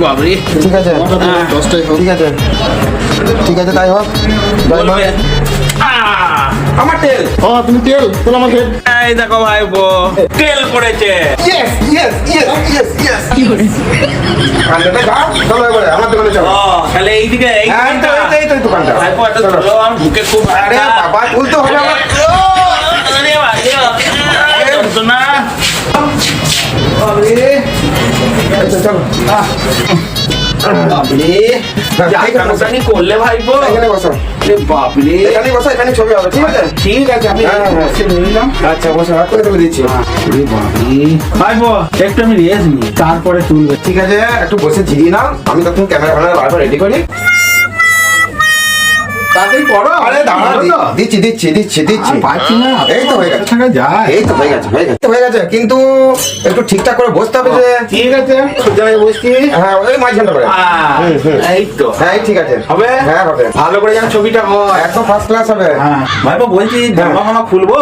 বাবরে ঠিক আছে ঠিক আছে ঠিক আছে তাই হোক আমার তেল। ও তুমি তেল তেল আমার তেল এই দেখো ভাইপো তেল পড়েছে। Yes yes yes yes yes আন্দাটা দাও চলো এবারে আমার দোকানে চলো তাহলে এইদিকে হ্যাঁ এই তো দোকানটা ভাইপো একটা চলো আমার বুকে খুব আরে বাবা তুলতে হবে আমার আরে ভাই তো না আরে এই তো চলো বাবরে জানি করলে ভাইপো এখানে বসো বাবরে এখানে বসো এখানে ছবি হবে ঠিক আছে ঠিক আছে আমি হ্যাঁ, হ্যাঁ। বসে নিলাম। আচ্ছা বসো আর করে তুমি দিচ্ছি ভাইপো একটু আমি রেস্ট নিই তারপরে তুলবে। ঠিক আছে একটু বসে জিরিয়ে নাও আমি তখন ক্যামেরা ফ্যামেরা বারবার রেডি করি তাড়াতাড়ি করো। আরে দাঁড়া দিচ্ছি দিচ্ছি দিচ্ছি দিচ্ছি পাচ্ছি না এই তো হয়ে গেছে থাকা যায়। এই তো হয়ে গেছে হয়ে গেছে কিন্তু একটু ঠিকঠাক করে বসতে হবে যে ঠিক আছে সোজা হয়ে বসছি। হ্যাঁ ওই মাঝখানটা করে এই তো হ্যাঁ এই ঠিক আছে হবে। হ্যাঁ হবে ভালো করে যেন ছবিটা হয়। একদম ফার্স্ট ক্লাস হবে ভাইপো বলছি জামা ফামা খুলবো।